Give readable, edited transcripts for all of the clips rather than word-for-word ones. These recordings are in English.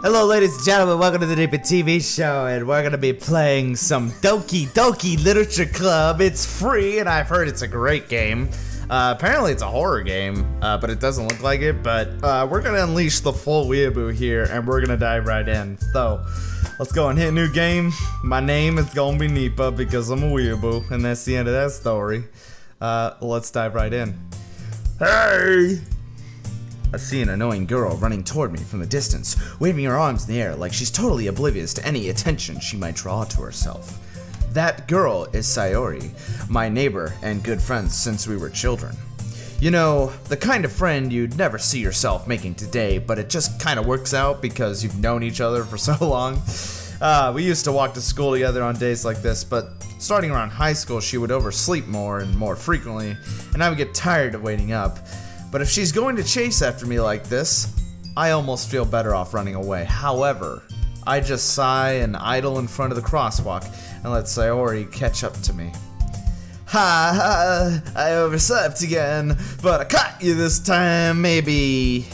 Hello ladies and gentlemen, welcome to the Nipa TV show, and we're gonna be playing some Doki Doki Literature Club. It's free, and I've heard it's a great game. Apparently it's a horror game, but it doesn't look like it, but we're gonna unleash the full weeaboo here, and we're gonna dive right in. So, let's go and hit a new game. My name is gonna be Nipa because I'm a weeaboo, and that's the end of that story. Let's dive right in. Hey! I see an annoying girl running toward me from the distance, waving her arms in the air like she's totally oblivious to any attention she might draw to herself. That girl is Sayori, my neighbor and good friend since we were children. You know, the kind of friend you'd never see yourself making today, but it just kind of works out because you've known each other for so long. We used to walk to school together on days like this, but starting around high school she would oversleep more and more frequently, and I would get tired of waiting up. But if she's going to chase after me like this, I almost feel better off running away. However, I just sigh and idle in front of the crosswalk and let Sayori catch up to me. Ha ha, I overslept again, but I caught you this time, maybe.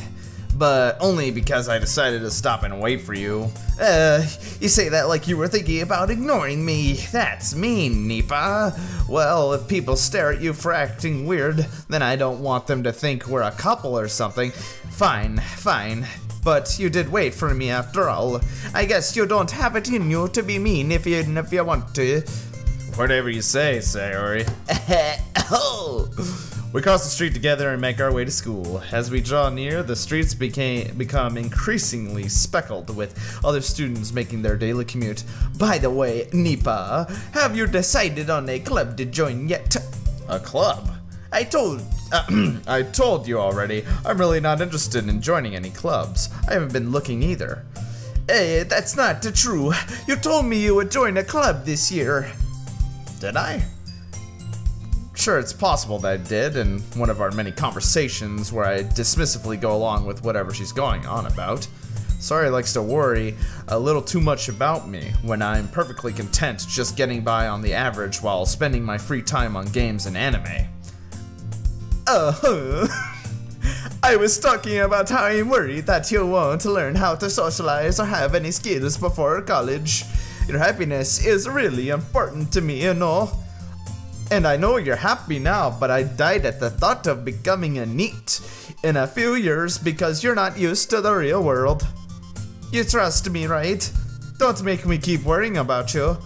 But only because I decided to stop and wait for you. You say that like you were thinking about ignoring me. That's mean, Nipa. Well, if people stare at you for acting weird, then I don't want them to think we're a couple or something. Fine. But you did wait for me after all. I guess you don't have it in you to be mean if you want to. Whatever you say, Sayori. Oh! We cross the street together and make our way to school. As we draw near, the streets become increasingly speckled with other students making their daily commute. By the way, Nipa, have you decided on a club to join yet? A club? I told you already. I'm really not interested in joining any clubs. I haven't been looking either. Hey, that's not true. You told me you would join a club this year. Did I? Sure, it's possible that I did in one of our many conversations where I dismissively go along with whatever she's going on about. Sayori likes to worry a little too much about me when I'm perfectly content just getting by on the average while spending my free time on games and anime. I was talking about how I'm worried that you won't learn how to socialize or have any skills before college. Your happiness is really important to me, you know. And I know you're happy now, but I died at the thought of becoming a NEET in a few years because you're not used to the real world. You trust me, right? Don't make me keep worrying about you.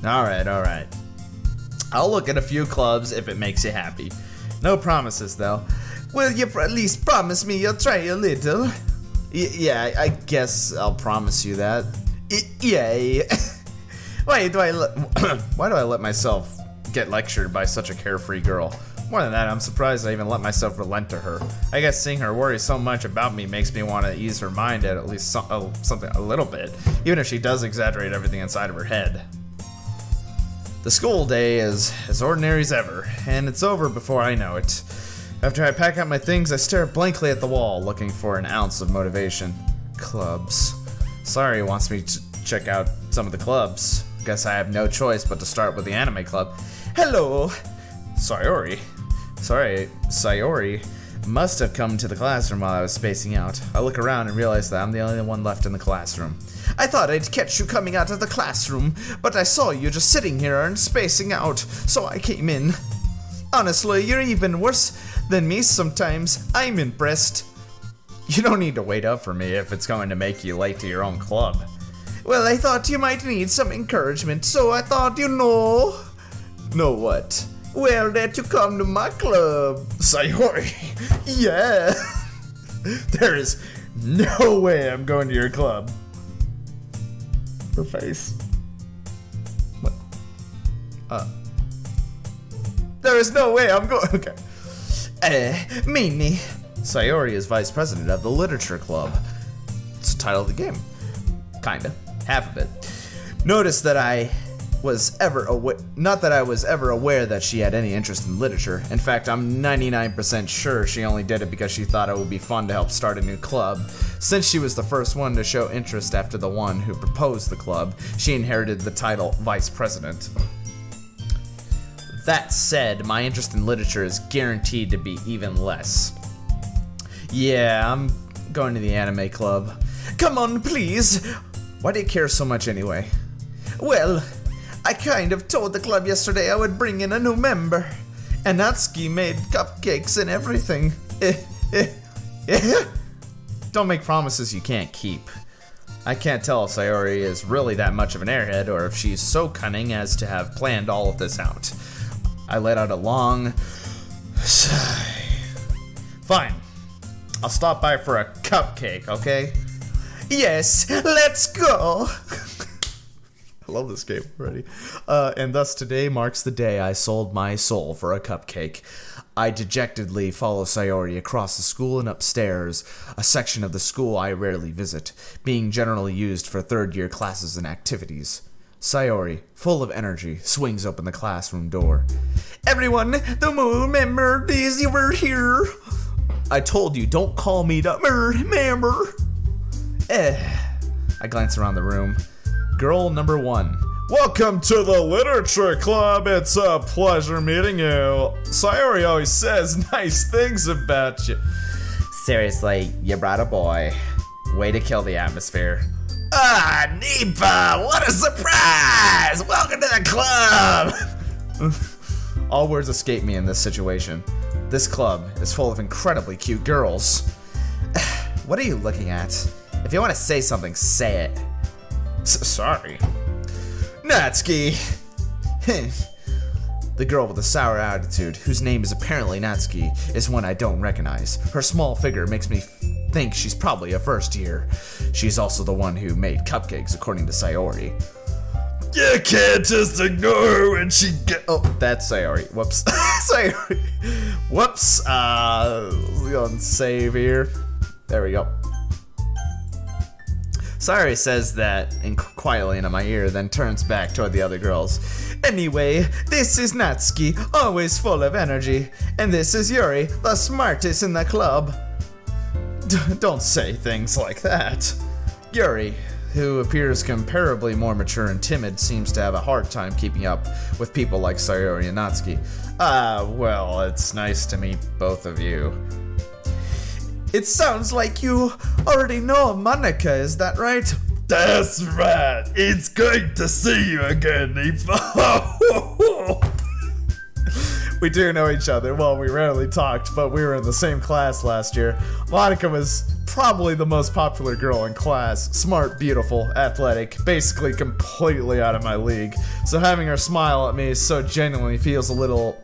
Alright. I'll look at a few clubs if it makes you happy. No promises, though. Will you at least promise me you'll try a little? Yeah, I guess I'll promise you that. Yay. Why do I let myself get lectured by such a carefree girl? More than that, I'm surprised I even let myself relent to her. I guess seeing her worry so much about me makes me want to ease her mind at least something a little bit, even if she does exaggerate everything inside of her head. The school day is as ordinary as ever, and it's over before I know it. After I pack up my things, I stare blankly at the wall, looking for an ounce of motivation. Clubs. Sayori wants me to check out some of the clubs. Guess I have no choice but to start with the anime club. Hello! Sayori must have come to the classroom while I was spacing out. I look around and realize that I'm the only one left in the classroom. I thought I'd catch you coming out of the classroom, but I saw you just sitting here and spacing out, so I came in. Honestly, you're even worse than me sometimes. I'm impressed. You don't need to wait up for me if it's going to make you late to your own club. Well, I thought you might need some encouragement, so I thought, Know what? Well, that you come to my club. Sayori. Yeah. There is no way I'm going to your club. Her face. What? There is no way I'm going. Okay. Mini. Sayori is vice president of the literature club. It's the title of the game. Kinda. Half of it. Notice that I was ever aware, not that I was ever aware that she had any interest in literature. In fact, I'm 99% sure she only did it because she thought it would be fun to help start a new club. Since she was the first one to show interest after the one who proposed the club, she inherited the title vice president. That said, my interest in literature is guaranteed to be even less. Yeah, I'm going to the anime club. Come on, please. Why do you care so much anyway? Well, I kind of told the club yesterday I would bring in a new member. And Natsuki made cupcakes and everything. Don't make promises you can't keep. I can't tell if Sayori is really that much of an airhead or if she's so cunning as to have planned all of this out. I let out a long sigh. Fine. I'll stop by for a cupcake, okay? Yes, let's go! I love this game already. And thus today marks the day I sold my soul for a cupcake. I dejectedly follow Sayori across the school and upstairs, a section of the school I rarely visit, being generally used for third-year classes and activities. Sayori, full of energy, swings open the classroom door. Everyone, the member is over here. I told you, don't call me the member. I glance around the room. Girl number 1. Welcome to the Literature Club. It's a pleasure meeting you. Sayori always says nice things about you. Seriously, you brought a boy. Way to kill the atmosphere. Ah, Nipa, what a surprise! Welcome to the club! All words escape me in this situation. This club is full of incredibly cute girls. What are you looking at? If you want to say something, say it. Sorry. Natsuki! The girl with the sour attitude, whose name is apparently Natsuki, is one I don't recognize. Her small figure makes me think she's probably a first year. She's also the one who made cupcakes, according to Sayori. You can't just ignore her when she Oh, that's Sayori. Whoops. Sayori. Whoops. Let's go and save here. There we go. Sayori says that quietly into my ear, then turns back toward the other girls. Anyway, this is Natsuki, always full of energy. And this is Yuri, the smartest in the club. Don't say things like that. Yuri, who appears comparably more mature and timid, seems to have a hard time keeping up with people like Sayori and Natsuki. Well, it's nice to meet both of you. It sounds like you already know Monica, is that right? That's right. It's great to see you again, Nipa. We do know each other. Well, we rarely talked, but we were in the same class last year. Monica was probably the most popular girl in class. Smart, beautiful, athletic, basically completely out of my league. So having her smile at me so genuinely feels a little...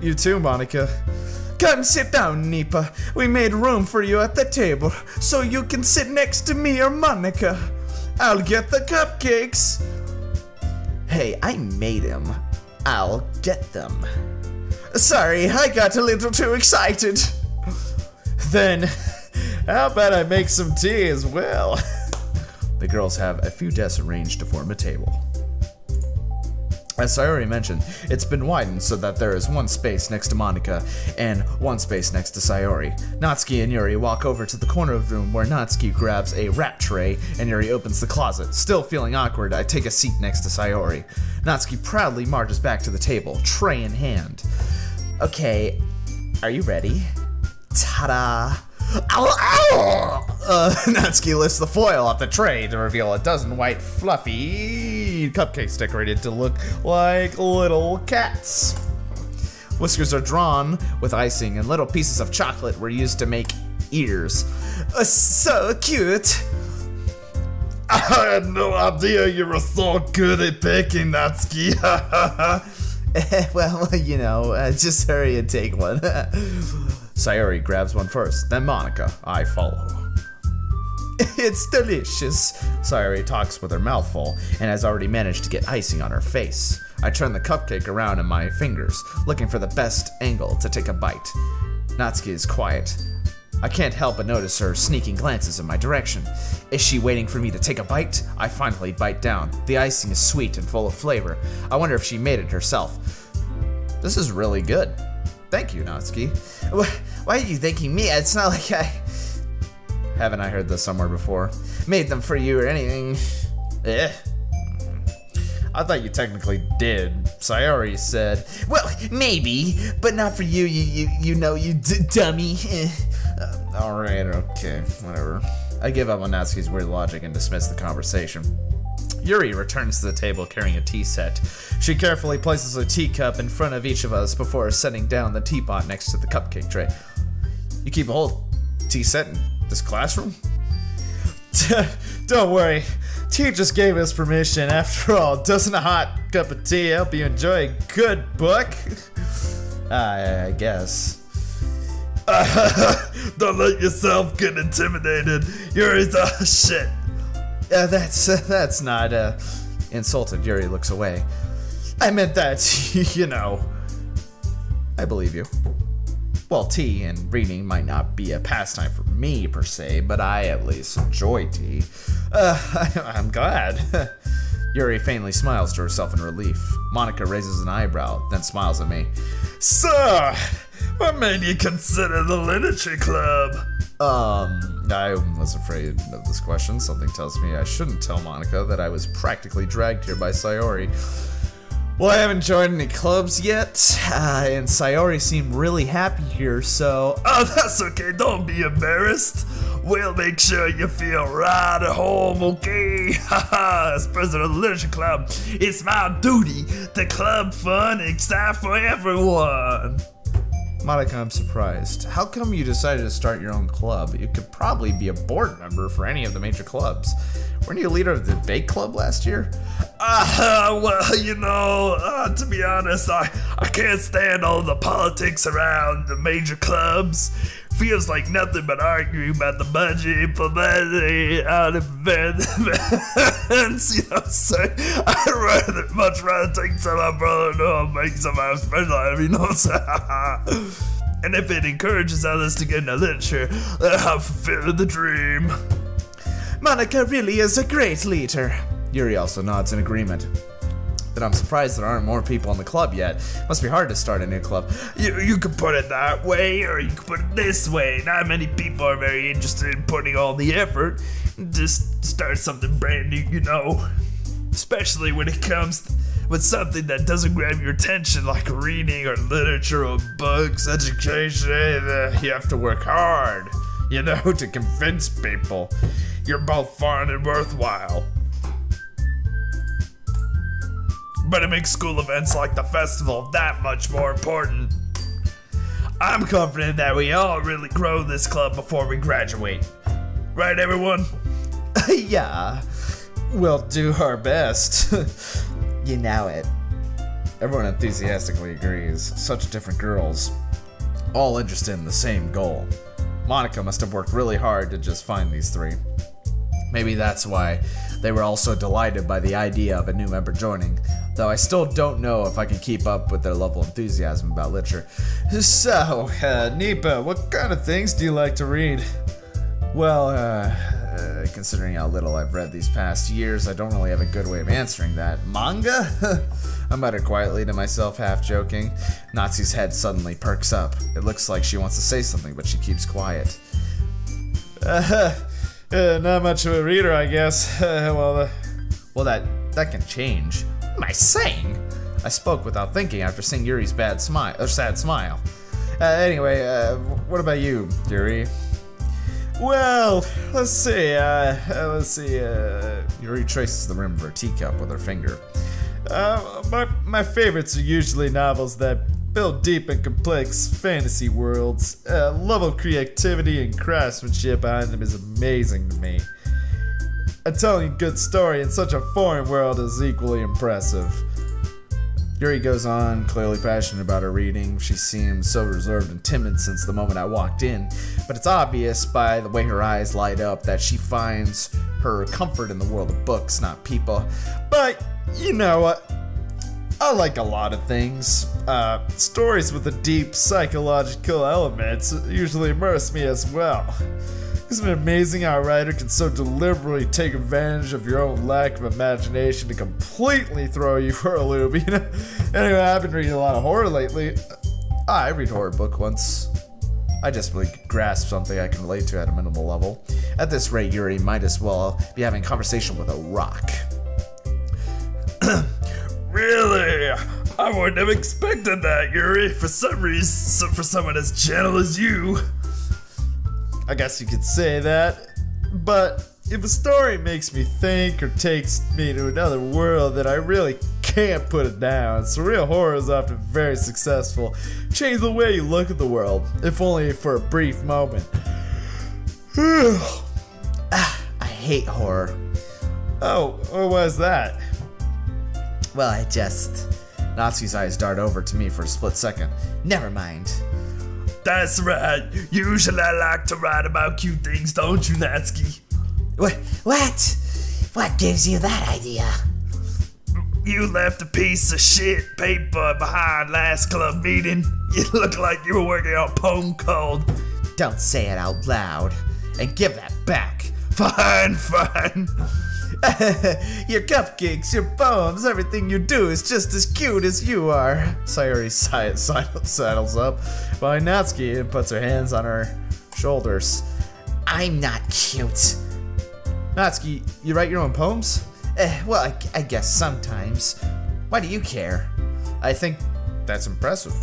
You too, Monica. Come sit down, Nipa. We made room for you at the table, so you can sit next to me or Monica. I'll get the cupcakes. Hey, I made him. I'll get them. Sorry, I got a little too excited. Then, how about I make some tea as well? The girls have a few desks arranged to form a table. As Sayori mentioned, it's been widened so that there is one space next to Monica and one space next to Sayori. Natsuki and Yuri walk over to the corner of the room where Natsuki grabs a wrap tray and Yuri opens the closet. Still feeling awkward, I take a seat next to Sayori. Natsuki proudly marches back to the table, tray in hand. Okay, are you ready? Ta-da! Natsuki lifts the foil off the tray to reveal a dozen white, fluffy cupcakes decorated to look like little cats. Whiskers are drawn with icing, and little pieces of chocolate were used to make ears. So cute! I had no idea you were so good at baking, Natsuki. Well, you know, just hurry and take one. Sayori grabs one first, then Monica. I follow. It's delicious. Sayori talks with her mouth full and has already managed to get icing on her face. I turn the cupcake around in my fingers, looking for the best angle to take a bite. Natsuki is quiet. I can't help but notice her sneaking glances in my direction. Is she waiting for me to take a bite? I finally bite down. The icing is sweet and full of flavor. I wonder if she made it herself. This is really good. Thank you, Natsuki. Why are you thanking me? It's not like I... Haven't I heard this somewhere before? Made them for you or anything. I thought you technically did. Sayori said. Well, maybe, but not for you, you know, you dummy. Alright, okay, whatever. I give up on Natsuki's weird logic and dismiss the conversation. Yuri returns to the table carrying a tea set. She carefully places a teacup in front of each of us before setting down the teapot next to the cupcake tray. You keep a whole tea set in this classroom? Don't worry. Tea just gave us permission. After all, doesn't a hot cup of tea help you enjoy a good book? I guess. Don't let yourself get intimidated. Yuri's shit. That's not, insulted. Yuri looks away. I meant that, you know. I believe you. Well, tea and reading might not be a pastime for me, per se, but I at least enjoy tea. I'm glad. Yuri faintly smiles to herself in relief. Monica raises an eyebrow, then smiles at me. So, what made you consider the literature club? I was afraid of this question. Something tells me I shouldn't tell Monica that I was practically dragged here by Sayori. Well, I haven't joined any clubs yet, and Sayori seemed really happy here, so... Oh, that's okay, don't be embarrassed. We'll make sure you feel right at home, okay? Haha, as president of the literature club, it's my duty to club fun and excite for everyone. Monica, I'm surprised. How come you decided to start your own club? You could probably be a board member for any of the major clubs. Weren't you a leader of the debate club last year? Well, you know, to be honest, I can't stand all the politics around the major clubs. Feels like nothing but arguing about the budget, publicity, out of events, you know what I'm saying? I'd much rather take some of my brother to make something special out of, you know what I'm saying? And if it encourages others to get into literature, then I'll fulfill the dream. Monica really is a great leader. Yuri also nods in agreement. But I'm surprised there aren't more people in the club yet. Must be hard to start a new club. You could put it that way, or you could put it this way. Not many people are very interested in putting all the effort. Just start something brand new, you know. Especially when it comes with something that doesn't grab your attention, like reading or literature or books, education. You have to work hard, you know, to convince people you're both fun and worthwhile. But it makes school events like the festival that much more important. I'm confident that we all really grow this club before we graduate. Right, everyone? Yeah, we'll do our best. You know it. Everyone enthusiastically agrees. Such different girls, all interested in the same goal. Monica must have worked really hard to just find these three. Maybe that's why they were all so delighted by the idea of a new member joining, though I still don't know if I can keep up with their level of enthusiasm about literature. So, Nipa, what kind of things do you like to read? Well, considering how little I've read these past years, I don't really have a good way of answering that. Manga? I muttered quietly to myself, half joking. Natsu's head suddenly perks up. It looks like she wants to say something, but she keeps quiet. Not much of a reader, I guess. Well, that can change. What am I saying? I spoke without thinking after seeing Yuri's sad smile. Anyway, what about you, Yuri? Well, let's see. Yuri traces the rim of her teacup with her finger. My favorites are usually novels that build deep and complex fantasy worlds. Level of creativity and craftsmanship behind them is amazing to me. And telling a good story in such a foreign world is equally impressive. Yuri goes on, clearly passionate about her reading. She seems so reserved and timid since the moment I walked in, but it's obvious by the way her eyes light up that she finds her comfort in the world of books, not people. But, you know what? I like a lot of things. Stories with a deep psychological elements usually immerse me as well. Isn't it amazing how a writer can so deliberately take advantage of your own lack of imagination to completely throw you for a loop, you know? Anyway, I've been reading a lot of horror lately. I read a horror book once. I just really grasp something I can relate to at a minimal level. At this rate, Yuri might as well be having a conversation with a rock. Really? I wouldn't have expected that, Yuri. For some reason, for someone as gentle as you. I guess you could say that. But if a story makes me think or takes me to another world, then I really can't put it down. Surreal horror is often very successful. Change the way you look at the world, if only for a brief moment. I hate horror. Oh, why is that? Well, Natsuki's eyes dart over to me for a split second. Never mind. That's right. Usually I like to write about cute things, don't you, Natsuki? What? What gives you that idea? You left a piece of shit paper behind last club meeting. You look like you were working on a poem called... Don't say it out loud. And give that back. Fine. Your cupcakes, your poems, everything you do is just as cute as you are. Sayori sidles up behind Natsuki and puts her hands on her shoulders. I'm not cute. Natsuki, you write your own poems? Well, I guess sometimes. Why do you care? I think that's impressive.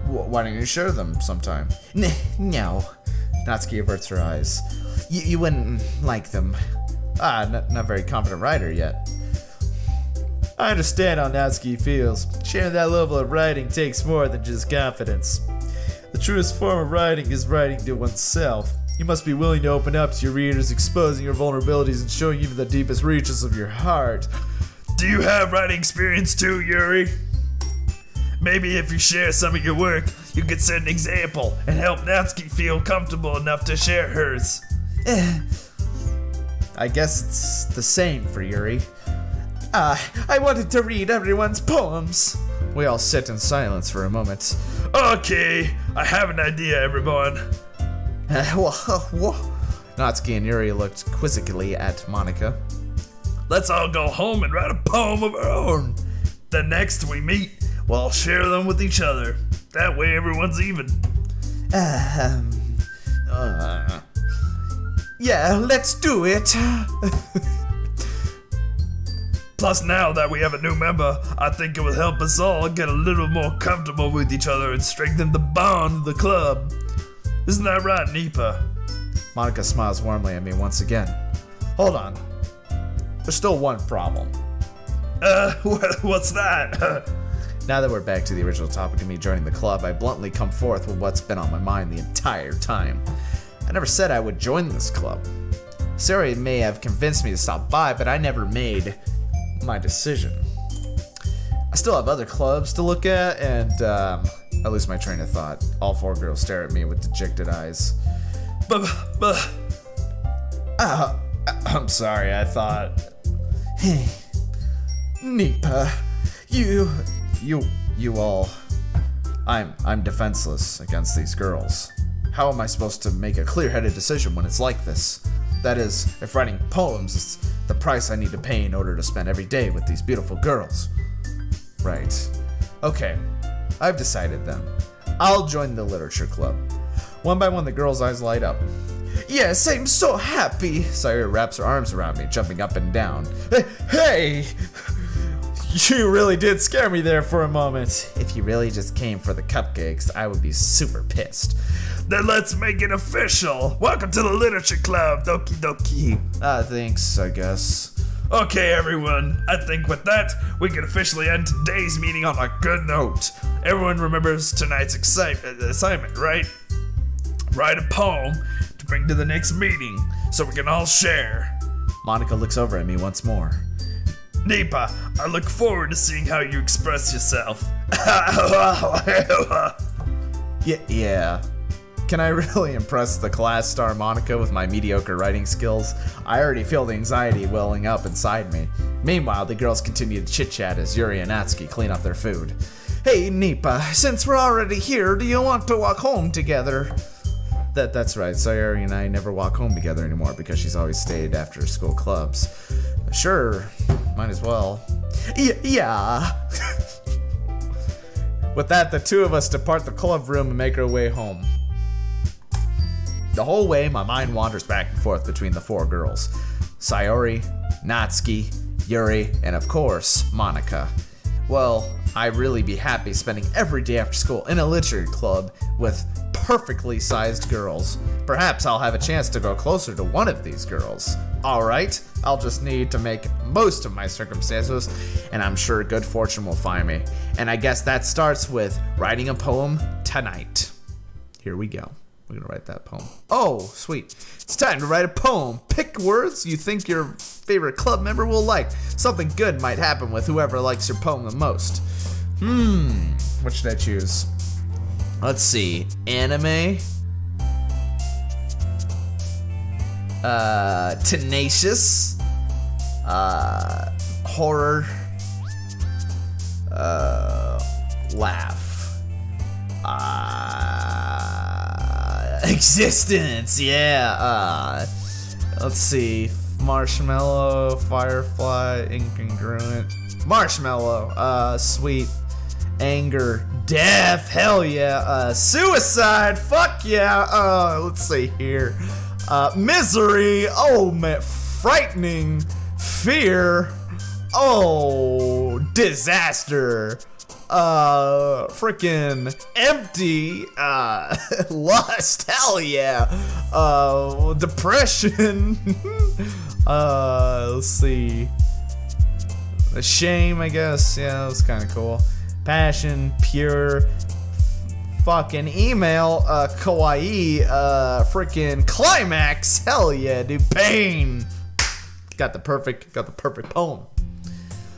Why don't you share them sometime? No. Natsuki averts her eyes. You wouldn't like them. Not very confident writer yet. I understand how Natsuki feels. Sharing that level of writing takes more than just confidence. The truest form of writing is writing to oneself. You must be willing to open up to your readers, exposing your vulnerabilities and showing even the deepest reaches of your heart. Do you have writing experience too, Yuri? Maybe if you share some of your work, you could set an example and help Natsuki feel comfortable enough to share hers. I guess it's the same for Yuri. I wanted to read everyone's poems. We all sit in silence for a moment. Okay, I have an idea, everyone. Natsuki and Yuri looked quizzically at Monika. Let's all go home and write a poem of our own. The next we meet, we'll share them with each other. That way everyone's even. Yeah, let's do it. Plus, now that we have a new member, I think it will help us all get a little more comfortable with each other and strengthen the bond of the club. Isn't that right, Nipa? Monika smiles warmly at me once again. Hold on. There's still one problem. What's that? Now that we're back to the original topic of me joining the club, I bluntly come forth with what's been on my mind the entire time. I never said I would join this club. Sayori may have convinced me to stop by, but I never made my decision. I still have other clubs to look at, and I lose my train of thought. All four girls stare at me with dejected eyes. I'm sorry, I thought... Nipa, you all... I'm defenseless against these girls. How am I supposed to make a clear-headed decision when it's like this? That is, if writing poems is the price I need to pay in order to spend every day with these beautiful girls. Right. Okay, I've decided then. I'll join the literature club. One by one, the girls' eyes light up. Yes, I'm so happy. Sayori wraps her arms around me, jumping up and down. Hey! You really did scare me there for a moment. If you really just came for the cupcakes, I would be super pissed. Then let's make it official. Welcome to the literature club, Doki Doki. Thanks, I guess. Okay, everyone. I think with that, we can officially end today's meeting on a good note. Everyone remembers tonight's assignment, right? Write a poem to bring to the next meeting so we can all share. Monika looks over at me once more. Nipa, I look forward to seeing how you express yourself. Yeah. Can I really impress the class star Monika with my mediocre writing skills? I already feel the anxiety welling up inside me. Meanwhile, the girls continue to chit-chat as Yuri and Natsuki clean up their food. Hey, Nipa, since we're already here, do you want to walk home together? That's right. Sayori and I never walk home together anymore because she's always stayed after school clubs. Sure, might as well. Yeah. With that, the two of us depart the club room and make our way home. The whole way, my mind wanders back and forth between the four girls. Sayori, Natsuki, Yuri, and of course, Monika. Well, I'd really be happy spending every day after school in a literature club with perfectly sized girls. Perhaps I'll have a chance to go closer to one of these girls. Alright, I'll just need to make most of my circumstances, and I'm sure good fortune will find me. And I guess that starts with writing a poem tonight. Here we go. We're gonna write that poem. Oh, sweet. It's time to write a poem. Pick words you think your favorite club member will like. Something good might happen with whoever likes your poem the most. What should I choose? Let's see. Anime. Tenacious. Horror. Laugh. Existence, yeah. Let's see. Marshmallow, firefly, incongruent. Marshmallow, sweet. Anger, death, hell yeah. Suicide, fuck yeah. Let's see here. Misery, oh man, frightening. Fear, oh, disaster. Freaking empty. Lust, hell yeah. Depression. Let's see. Shame, I guess. Yeah, that's kind of cool. Passion, pure, fucking email, kawaii, freaking climax, hell yeah, dude, pain. Got the perfect poem.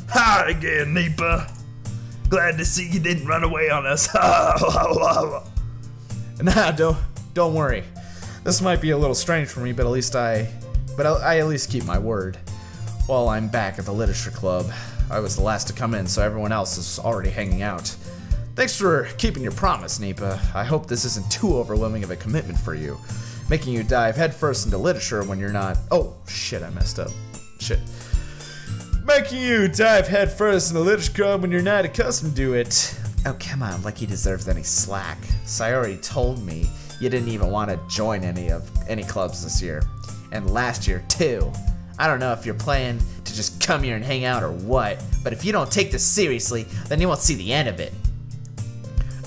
Hi again, Nipa. Glad to see you didn't run away on us. Nah, don't worry. This might be a little strange for me, but I at least keep my word. While I'm back at the literature club, I was the last to come in, so everyone else is already hanging out. Thanks for keeping your promise, Nipa. I hope this isn't too overwhelming of a commitment for you, making you dive headfirst into literature when you're not. Oh shit, I messed up. Shit. Making you dive headfirst into literature club when you're not accustomed to it. Oh come on, like he deserves any slack. Sayori told me you didn't even want to join any clubs this year, and last year too. I don't know if you're planning to just come here and hang out or what, but if you don't take this seriously, then you won't see the end of it.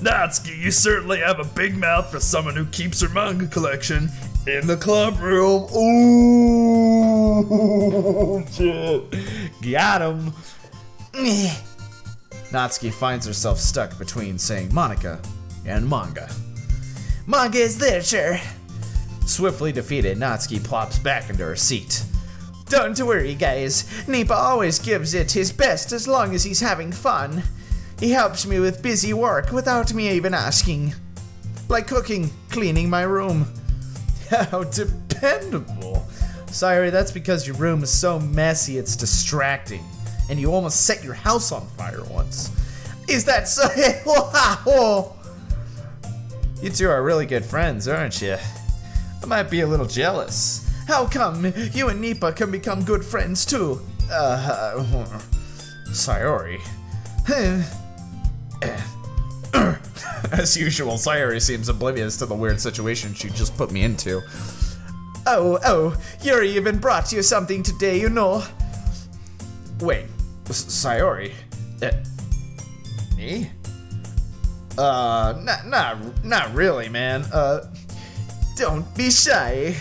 Natsuki, you certainly have a big mouth for someone who keeps her manga collection in the club room. Ooh, shit. Got him. Natsuki finds herself stuck between saying Monica and manga. Manga is literature. Swiftly defeated, Natsuki plops back into her seat. Don't worry, guys. Nipa always gives it his best as long as he's having fun. He helps me with busy work without me even asking. Like cooking, cleaning my room. How dependable. Sorry, that's because your room is so messy it's distracting. And you almost set your house on fire once. Is that so? You two are really good friends, aren't you? I might be a little jealous. How come you and Nipa can become good friends too? Sayori. As usual, Sayori seems oblivious to the weird situation she just put me into. Oh, Yuri even brought you something today, you know. Wait, Sayori? Me? Not really, man. Don't be shy.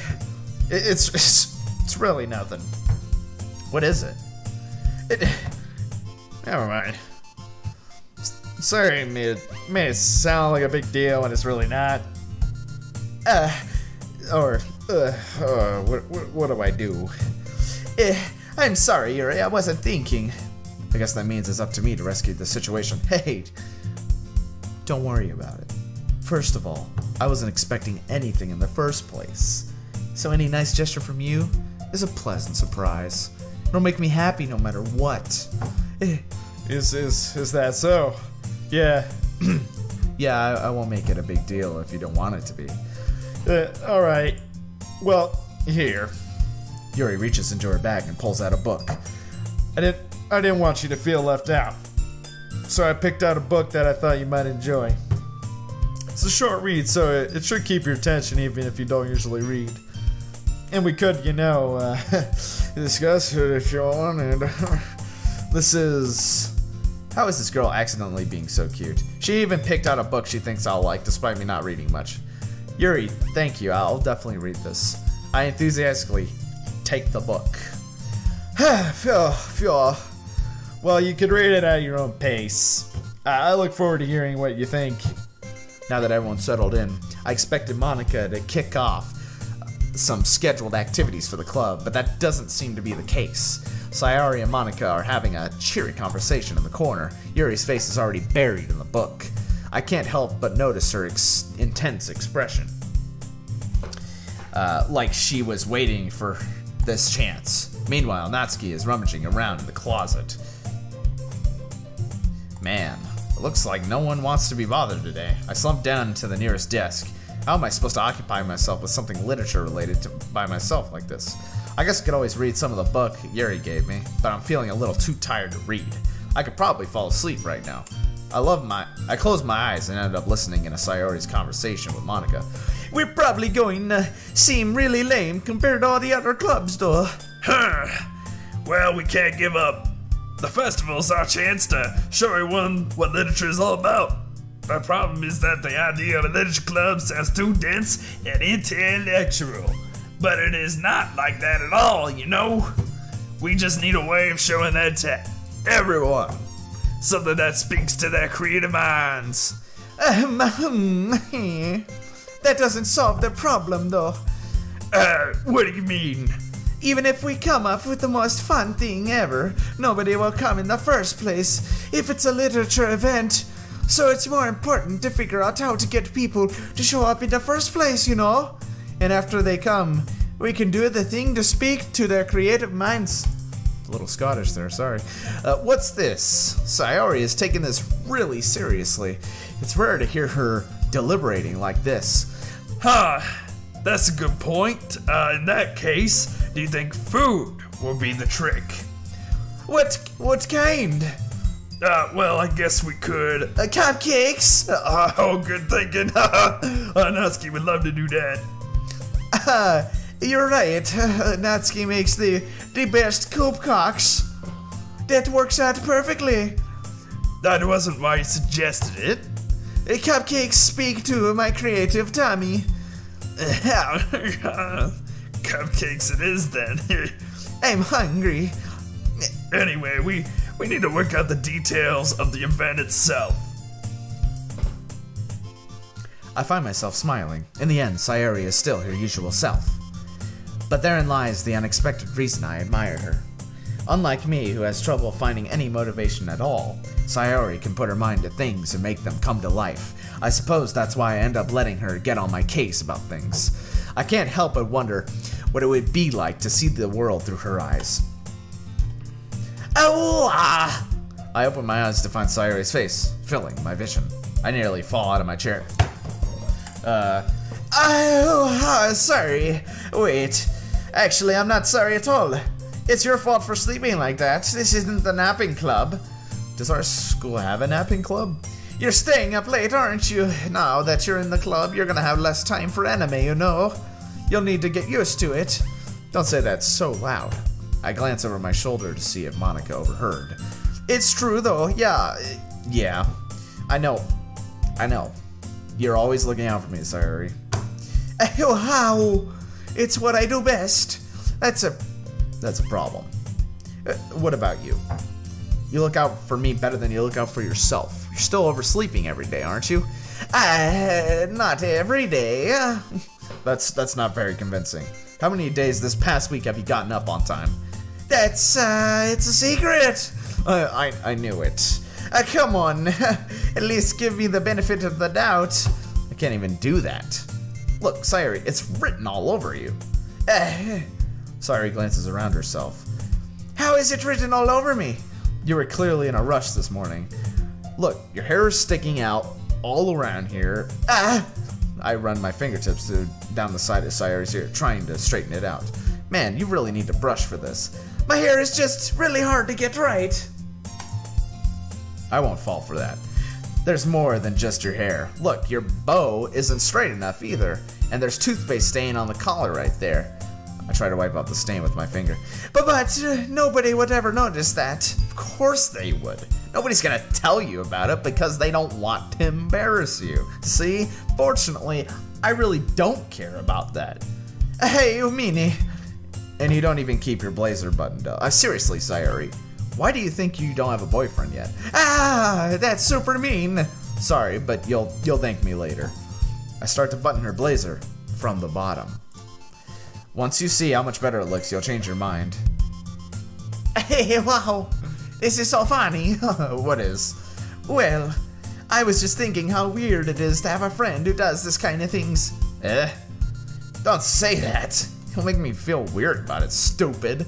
It's really nothing. What is it? Never mind. Sorry, made it sound like a big deal when it's really not. What do I do? I'm sorry, Yuri, I wasn't thinking. I guess that means it's up to me to rescue the situation. Hey, don't worry about it. First of all, I wasn't expecting anything in the first place. So any nice gesture from you is a pleasant surprise. It'll make me happy no matter what. Is that so? Yeah. Yeah, I won't make it a big deal if you don't want it to be. Alright. Well, here. Yuri reaches into her bag and pulls out a book. I didn't want you to feel left out. So I picked out a book that I thought you might enjoy. It's a short read, so it should keep your attention even if you don't usually read. And we could, discuss it if you wanted. This is... How is this girl accidentally being so cute? She even picked out a book she thinks I'll like, despite me not reading much. Yuri, thank you. I'll definitely read this. I enthusiastically take the book. Phew. Well, you could read it at your own pace. I look forward to hearing what you think. Now that everyone's settled in, I expected Monica to kick off some scheduled activities for the club, but that doesn't seem to be the case. Sayori and Monica are having a cheery conversation in the corner. Yuri's face is already buried in the book. I can't help but notice her intense expression. Like she was waiting for this chance. Meanwhile, Natsuki is rummaging around in the closet. Man, it looks like no one wants to be bothered today. I slumped down to the nearest desk. How am I supposed to occupy myself with something literature related by myself like this? I guess I could always read some of the book Yuri gave me, but I'm feeling a little too tired to read. I could probably fall asleep right now. I closed my eyes and ended up listening in a Sayori's conversation with Monica. We're probably going to seem really lame compared to all the other clubs, though. Well, we can't give up. The festival's our chance to show everyone what literature is all about. The problem is that the idea of a literature club sounds too dense and intellectual. But it is not like that at all, you know? We just need a way of showing that to everyone. Something that speaks to their creative minds. That doesn't solve the problem, though. What do you mean? Even if we come up with the most fun thing ever, nobody will come in the first place if it's a literature event. So it's more important to figure out how to get people to show up in the first place, you know? And after they come, we can do the thing to speak to their creative minds. A little Scottish there, sorry. What's this? Sayori is taking this really seriously. It's rare to hear her deliberating like this. That's a good point. In that case, do you think food will be the trick? What kind? Well, I guess we could. Cupcakes? Oh, good thinking. Natsuki would love to do that. You're right. Natsuki makes the best cupcakes. That works out perfectly. That wasn't why you suggested it. Cupcakes speak to my creative tummy. Cupcakes it is then. I'm hungry. Anyway, we need to work out the details of the event itself. I find myself smiling. In the end, Sayori is still her usual self. But therein lies the unexpected reason I admire her. Unlike me, who has trouble finding any motivation at all, Sayori can put her mind to things and make them come to life. I suppose that's why I end up letting her get on my case about things. I can't help but wonder what it would be like to see the world through her eyes. Oh! I open my eyes to find Sayori's face, filling my vision. I nearly fall out of my chair. Sorry. Wait. Actually, I'm not sorry at all. It's your fault for sleeping like that. This isn't the napping club. Does our school have a napping club? You're staying up late, aren't you? Now that you're in the club, you're gonna have less time for anime, you know. You'll need to get used to it. Don't say that so loud. I glance over my shoulder to see if Monica overheard. It's true, though. Yeah. I know. You're always looking out for me, Sayori. Oh, how? It's what I do best. That's a problem. What about you? You look out for me better than you look out for yourself. You're still oversleeping every day, aren't you? Not every day. That's not very convincing. How many days this past week have you gotten up on time? It's a secret. I knew it. Come on. At least give me the benefit of the doubt. I can't even do that. Look, Sayori, it's written all over you. Sayori glances around herself. How is it written all over me? You were clearly in a rush this morning. Look, your hair is sticking out all around here. I run my fingertips down the side of Sayori's ear, trying to straighten it out. Man, you really need to brush for this. My hair is just really hard to get right. I won't fall for that. There's more than just your hair. Look, your bow isn't straight enough either, and there's toothpaste stain on the collar right there. I try to wipe out the stain with my finger. But nobody would ever notice that. Of course they would. Nobody's gonna tell you about it because they don't want to embarrass you. See? Fortunately, I really don't care about that. Hey, Umini. And you don't even keep your blazer buttoned up. Seriously, Sayori, why do you think you don't have a boyfriend yet? That's super mean. Sorry, but you'll thank me later. I start to button her blazer from the bottom. Once you see how much better it looks, you'll change your mind. Hey, wow, this is so funny. What is? Well, I was just thinking how weird it is to have a friend who does this kind of things. Don't say that. You'll make me feel weird about it, stupid.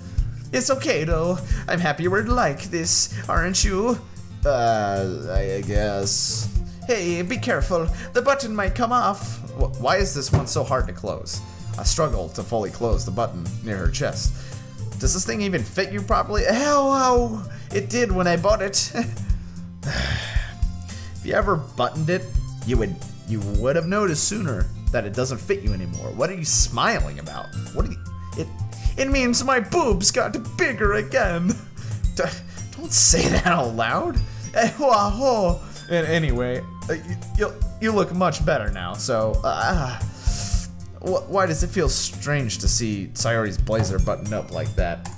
It's okay, though. I'm happy we're like this, aren't you? I guess. Hey, be careful. The button might come off. Why is this one so hard to close? I struggle to fully close the button near her chest. Does this thing even fit you properly? Ow! It did when I bought it. If you ever buttoned it, you would have noticed sooner that it doesn't fit you anymore. What are you smiling about? It means my boobs got bigger again. Don't say that out loud. Anyway, you look much better now. So, why does it feel strange to see Sayori's blazer buttoned up like that?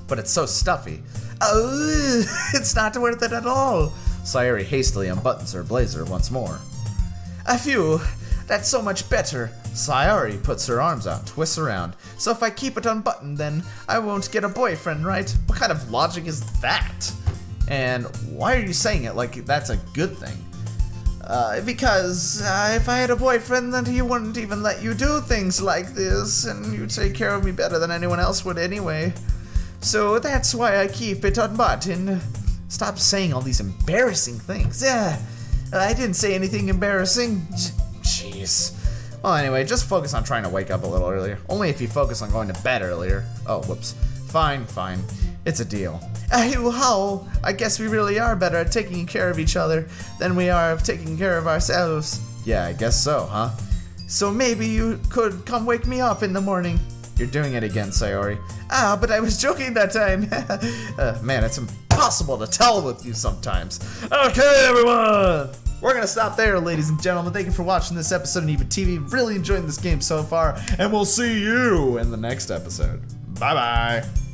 But it's so stuffy. It's not worth it at all. Sayori hastily unbuttons her blazer once more. Phew, that's so much better. Sayori puts her arms out, twists around. So if I keep it unbuttoned, then I won't get a boyfriend, right? What kind of logic is that? And why are you saying it like that's a good thing? Because if I had a boyfriend, then he wouldn't even let you do things like this, and you take care of me better than anyone else would anyway. So that's why I keep it unbuttoned. Stop saying all these embarrassing things. I didn't say anything embarrassing. Jeez. Well, anyway, just focus on trying to wake up a little earlier. Only if you focus on going to bed earlier. Oh, whoops. Fine. It's a deal. How? I guess we really are better at taking care of each other than we are of taking care of ourselves. Yeah, I guess so, huh? So maybe you could come wake me up in the morning. You're doing it again, Sayori. But I was joking that time. Man, it's impossible to tell with you sometimes. Okay, everyone! We're gonna stop there, ladies and gentlemen. Thank you for watching this episode of Eva TV. Really enjoying this game so far, and we'll see you in the next episode. Bye-bye.